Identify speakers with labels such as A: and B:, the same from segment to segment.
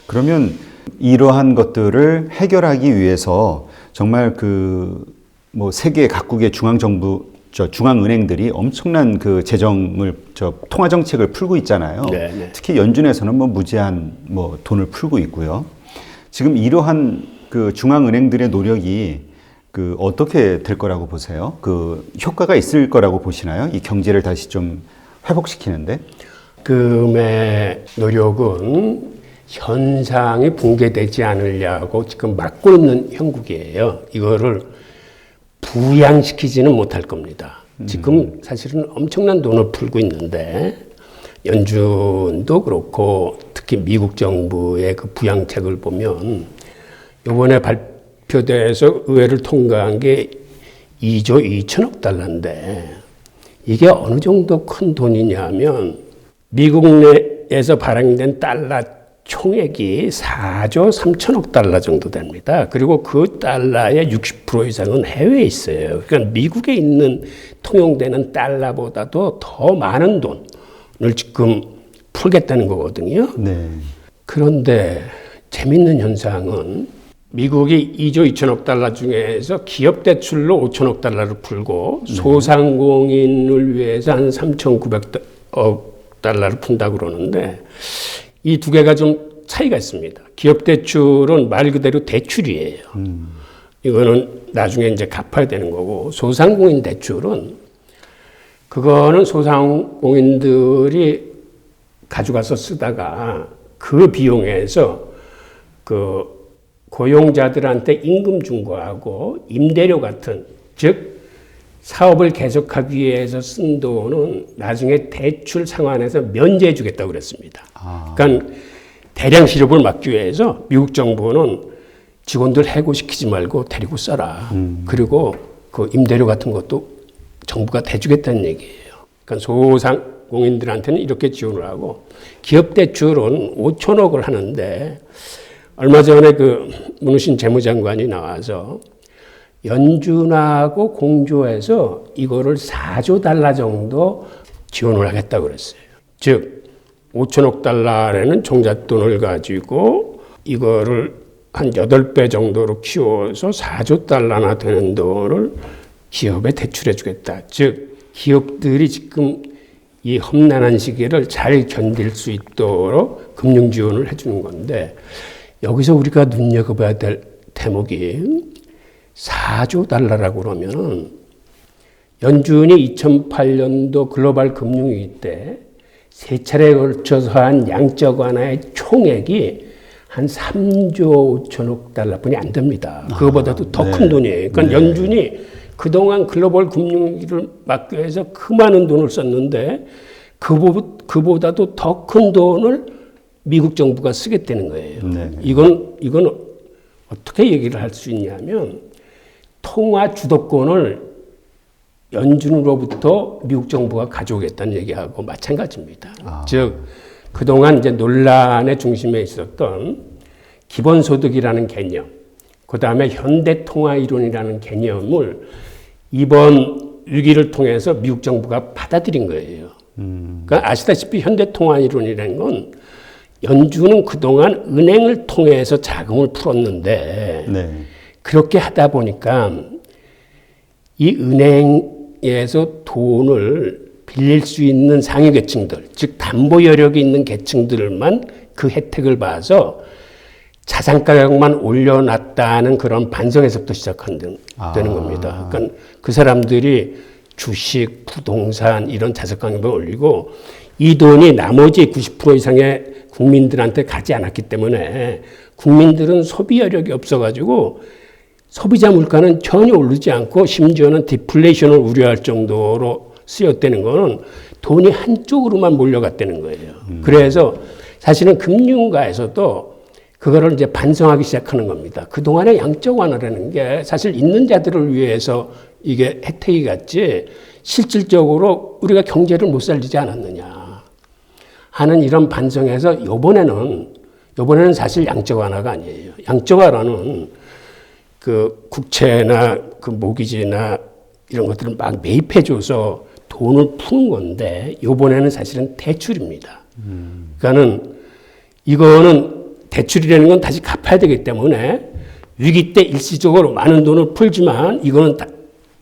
A: 그러면 이러한 것들을 해결하기 위해서 정말 세계 각국의 중앙은행들이 엄청난 재정을 통화 정책을 풀고 있잖아요.
B: 네네.
A: 특히 연준에서는 무제한 돈을 풀고 있고요. 지금 이러한 중앙은행들의 노력이 어떻게 될 거라고 보세요? 효과가 있을 거라고 보시나요? 이 경제를 다시 좀 회복시키는데?
B: 지금의 노력은 현상이 붕괴되지 않으려고 지금 막고 있는 형국이에요. 이거를 부양시키지는 못할 겁니다. 지금 사실은 엄청난 돈을 풀고 있는데 연준도 그렇고 특히 미국 정부의 그 부양책을 보면 이번에 발표돼서 의회를 통과한 게 2조 2천억 달러인데 이게 어느 정도 큰 돈이냐면 미국 내에서 발행된 달러 총액이 4조 3천억 달러 정도 됩니다. 그리고 그 달러의 60% 이상은 해외에 있어요. 그러니까 미국에 있는 통용되는 달러보다도 더 많은 돈을 지금 풀겠다는 거거든요.
A: 네.
B: 그런데 재밌는 현상은 미국이 2조 2천억 달러 중에서 기업 대출로 5천억 달러를 풀고 네. 소상공인을 위해서 한 3,900억 달러를 푼다고 그러는데 이 두 개가 좀 차이가 있습니다. 기업 대출은 말 그대로 대출이에요. 이거는 나중에 이제 갚아야 되는 거고, 소상공인 대출은 그거는 소상공인들이 가져가서 쓰다가 그 비용에서 고용자들한테 임금 준 거하고 임대료 같은, 즉 사업을 계속하기 위해서 쓴 돈은 나중에 대출 상환해서 면제해 주겠다고 그랬습니다. 그러니까 대량 실업을 막기 위해서 미국 정부는 직원들 해고시키지 말고 데리고 써라. 그리고 그 임대료 같은 것도 정부가 대주겠다는 얘기예요. 그러니까 소상공인들한테는 이렇게 지원을 하고 기업 대출은 5천억을 하는데 얼마 전에 문우신 재무장관이 나와서 연준하고 공조해서 이거를 4조 달러 정도 지원을 하겠다고 그랬어요. 즉 5천억 달러라는 종잣돈을 가지고 이거를 한 8배 정도로 키워서 4조 달러나 되는 돈을 기업에 대출해 주겠다. 즉 기업들이 지금 이 험난한 시기를 잘 견딜 수 있도록 금융 지원을 해 주는 건데 여기서 우리가 눈여겨봐야 될 대목이 4조 달러라고 그러면은 연준이 2008년도 글로벌 금융위기 때 세 차례에 걸쳐서 한 양적 완화의 총액이 한 3조 5천억 달러뿐이 안 됩니다. 그거보다도 더 큰 돈이에요. 그러니까 연준이 그동안 글로벌 금융위기를 막기 위해서 그 많은 돈을 썼는데 그보다도 더 큰 돈을 미국 정부가 쓰겠다는 거예요. 이건 어떻게 얘기를 할 수 있냐면 통화 주도권을 연준으로부터 미국 정부가 가져오겠다는 얘기하고 마찬가지입니다. 즉 그동안 이제 논란의 중심에 있었던 기본소득이라는 개념, 그 다음에 현대통화이론이라는 개념을 이번 위기를 통해서 미국 정부가 받아들인 거예요. 그러니까 아시다시피 현대통화이론이라는 건 연준은 그동안 은행을 통해서 자금을 풀었는데 그렇게 하다 보니까 이 은행에서 돈을 빌릴 수 있는 상위 계층들, 즉 담보 여력이 있는 계층들만 그 혜택을 봐서 자산 가격만 올려놨다는 그런 반성에서부터 시작되는 겁니다. 그러니까 그 사람들이 주식, 부동산 이런 자산 가격을 올리고 이 돈이 나머지 90% 이상의 국민들한테 가지 않았기 때문에 국민들은 소비 여력이 없어가지고 소비자 물가는 전혀 오르지 않고 심지어는 디플레이션을 우려할 정도로 쓰였다는 거는 돈이 한쪽으로만 몰려갔다는 거예요. 그래서 사실은 금융가에서도 그거를 이제 반성하기 시작하는 겁니다. 그동안의 양적 완화라는 게 사실 있는 자들을 위해서 이게 혜택이 갔지 실질적으로 우리가 경제를 못 살리지 않았느냐 하는 이런 반성에서 이번에는 사실 양적 완화가 아니에요. 양적 완화는 그 국채나 그 모기지나 이런 것들을 막 매입해줘서 돈을 푸는 건데 이번에는 사실은 대출입니다. 그러니까는 이거는 대출이라는 건 다시 갚아야 되기 때문에 위기 때 일시적으로 많은 돈을 풀지만 이거는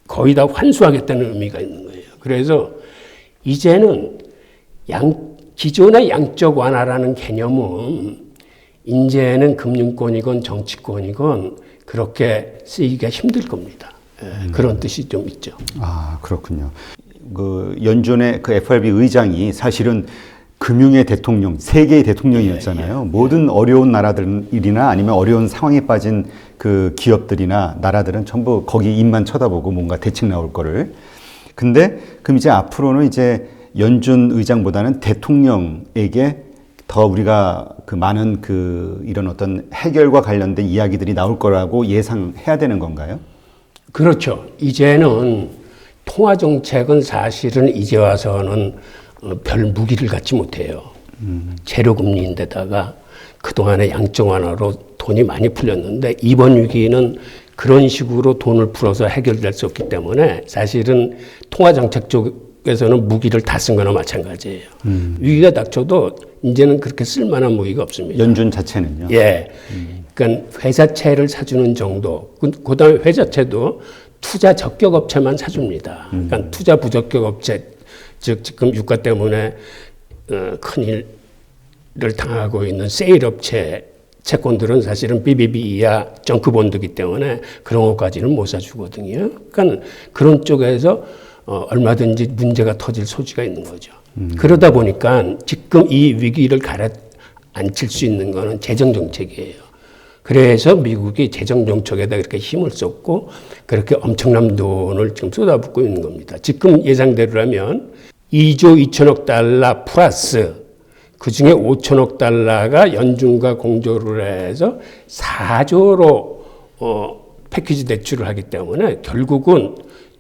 B: 거의 다 환수하겠다는 의미가 있는 거예요. 그래서 이제는 기존의 양적 완화라는 개념은 이제는 금융권이건 정치권이건 그렇게 쓰기가 힘들 겁니다. 그런 뜻이 좀 있죠.
A: 아, 그렇군요. 그 연준의 그 FRB 의장이 사실은 금융의 대통령, 세계의 대통령이었잖아요. 모든 어려운 나라들이나 아니면 어려운 상황에 빠진 그 기업들이나 나라들은 전부 거기 입만 쳐다보고 뭔가 대책 나올 거를. 근데 그럼 이제 앞으로는 이제 연준 의장보다는 대통령에게 더 우리가 그 많은 그 이런 어떤 해결과 관련된 이야기들이 나올 거라고 예상해야 되는 건가요?
B: 그렇죠. 이제는 통화 정책은 사실은 이제 와서는 별 무기를 갖지 못해요. 제로금리인데다가 그동안에 양적 완화로 돈이 많이 풀렸는데 이번 위기는 그런 식으로 돈을 풀어서 해결될 수 없기 때문에 사실은 통화 정책 쪽에서는 무기를 다 쓴 거나 마찬가지예요. 위기가 닥쳐도 이제는 그렇게 쓸만한 무기가 없습니다.
A: 연준 자체는요?
B: 예. 그러니까 회사채를 사주는 정도. 그다음에 회사채도 투자 적격 업체만 사줍니다. 그러니까 투자 부적격 업체, 즉 지금 유가 때문에 큰일을 당하고 있는 세일 업체 채권들은 사실은 BBB 이하 정크본드이기 때문에 그런 것까지는 못 사주거든요. 그러니까 그런 쪽에서 얼마든지 문제가 터질 소지가 있는 거죠. 그러다 보니까 지금 이 위기를 가라앉힐 수 있는 거는 재정 정책이에요. 그래서 미국이 재정 정책에다 그렇게 힘을 쏟고 그렇게 엄청난 돈을 지금 쏟아붓고 있는 겁니다. 지금 예상대로라면 2조 2천억 달러 플러스 그중에 5천억 달러가 연준과 공조를 해서 4조로 패키지 대출을 하기 때문에 결국은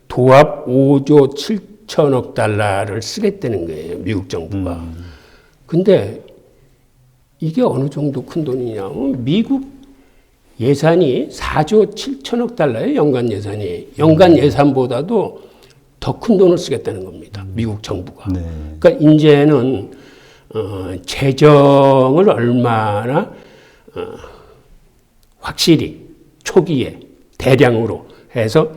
B: 도합 5조 7천억 달러를 쓰겠다는 거예요. 미국 정부가. 근데 이게 어느 정도 큰 돈이냐면 미국 예산이 4조 7천억 달러예요. 연간 예산이. 연간 예산보다도 더 큰 돈을 쓰겠다는 겁니다. 미국 정부가.
A: 네.
B: 그러니까 이제는 재정을 얼마나 확실히 초기에 대량으로 해서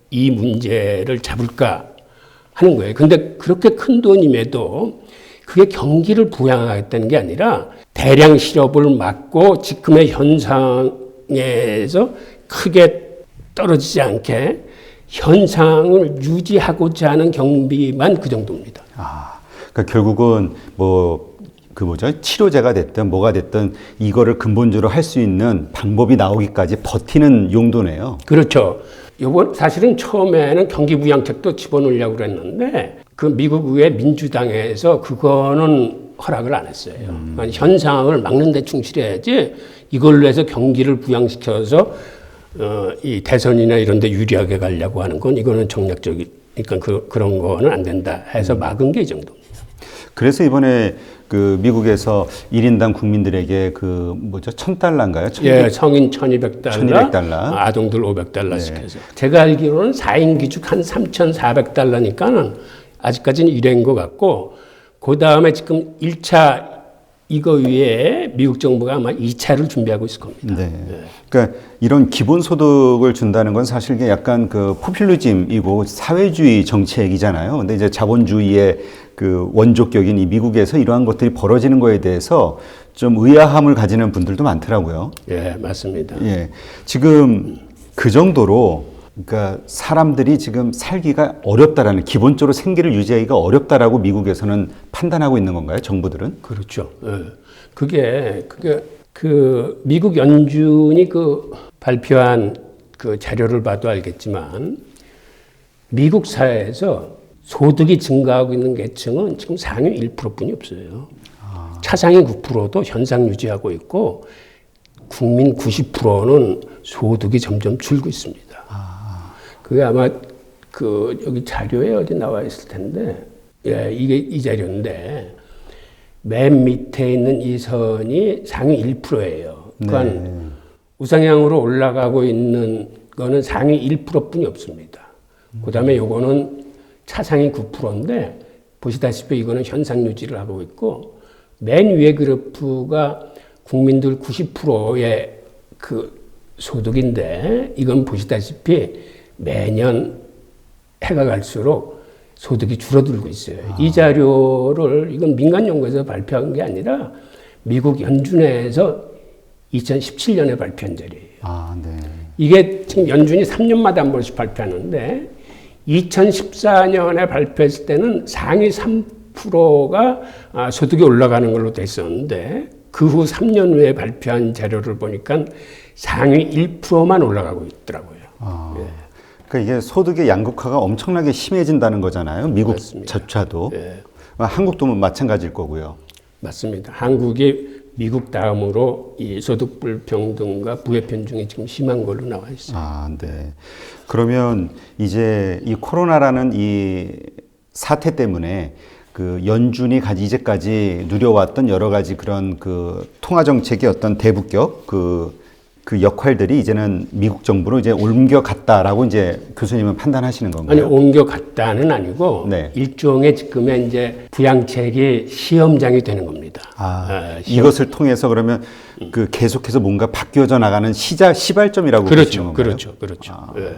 B: 이 문제를 잡을까 하는 거예요. 근데 그렇게 큰 돈임에도 그게 경기를 부양하겠다는 게 아니라 대량 실업을 막고 지금의 현상에서 크게 떨어지지 않게 현상을 유지하고자 하는 경비만 그 정도입니다.
A: 아, 그러니까 결국은 치료제가 됐든 뭐가 됐든 이거를 근본적으로 할 수 있는 방법이 나오기까지 버티는 용도네요.
B: 그렇죠. 요번 사실은 처음에는 경기 부양책도 집어넣으려고 그랬는데 그 미국 의 민주당에서 그거는 허락을 안 했어요. 그러니까 현상을 막는 데 충실해야지 이걸로 해서 경기를 부양시켜서 이 대선이나 이런 데 유리하게 가려고 하는 건 이거는 정략적이니까 그런 거는 안 된다 해서 막은 게 이 정도입니다.
A: 그래서 이번에 그 미국에서 1인당 국민들에게 그 뭐죠? 1,000달러인가요?
B: 예, 성인 1,200달러,
A: 1,200달러.
B: 아동들 500달러씩
A: 네.
B: 해서. 제가 알기로는 4인 기축 한 3,400달러니까는 아직까지는 일회인 것 같고, 그 다음에 지금 1차 이거 위에 미국 정부가 아마 2차를 준비하고 있을 겁니다.
A: 네. 그러니까 이런 기본소득을 준다는 건 사실 이게 약간 그 포퓰리즘이고 사회주의 정책이잖아요. 근데 이제 자본주의의 그 원조격인 이 미국에서 이러한 것들이 벌어지는 거에 대해서 좀 의아함을 가지는 분들도 많더라고요.
B: 예, 맞습니다.
A: 예. 지금 그 정도로 그러니까 사람들이 지금 살기가 어렵다라는, 기본적으로 생계를 유지하기가 어렵다라고 미국에서는 판단하고 있는 건가요? 정부들은?
B: 그렇죠. 예. 그게 그 미국 연준이 그 발표한 그 자료를 봐도 알겠지만 미국 사회에서 소득이 증가하고 있는 계층은 지금 상위 1%뿐이 없어요. 차상위 9%도 현상 유지하고 있고 국민 90%는 소득이 점점 줄고 있습니다. 그게 아마 그 여기 자료에 어디 나와 있을 텐데, 예, 이게 이 자료인데 맨 밑에 있는 이 선이 상위 1%예요. 그러니까
A: 네.
B: 우상향으로 올라가고 있는 거는 상위 1%뿐이 없습니다. 그다음에 요거는 차상위 9%인데 보시다시피 이거는 현상 유지를 하고 있고 맨 위에 그래프가 국민들 90%의 그 소득인데 이건 보시다시피 매년 해가 갈수록 소득이 줄어들고 있어요. 이 자료를 이건 민간 연구에서 발표한 게 아니라 미국 연준에서 2017년에 발표한 자료예요.
A: 네.
B: 이게 지금 연준이 3년마다 한 번씩 발표하는데 2014년에 발표했을 때는 상위 3%가 소득이 올라가는 걸로 됐었는데 그 후 3년 후에 발표한 자료를 보니까 상위 1%만 올라가고 있더라고요. 예.
A: 그러니까 이게 소득의 양극화가 엄청나게 심해진다는 거잖아요. 미국조차도.
B: 예.
A: 한국도 마찬가지일 거고요.
B: 맞습니다. 한국이 미국 다음으로 이 소득 불평등과 부의 편중이 지금 심한 걸로 나와 있어요.
A: 네. 그러면 이제 이 코로나라는 이 사태 때문에 그 연준이 이제까지 누려왔던 여러 가지 그런 그 통화 정책의 어떤 대북격 그 역할들이 이제는 미국 정부로 이제 옮겨갔다라고 이제 교수님은 판단하시는 건가요?
B: 아니, 옮겨갔다는 아니고
A: 네.
B: 일종의 지금의 이제 부양책이 시험장이 되는 겁니다.
A: 이것을 통해서 그러면 그 계속해서 뭔가 바뀌어져 나가는 시발점이라고 보시는 건가요?
B: 그렇죠. 예.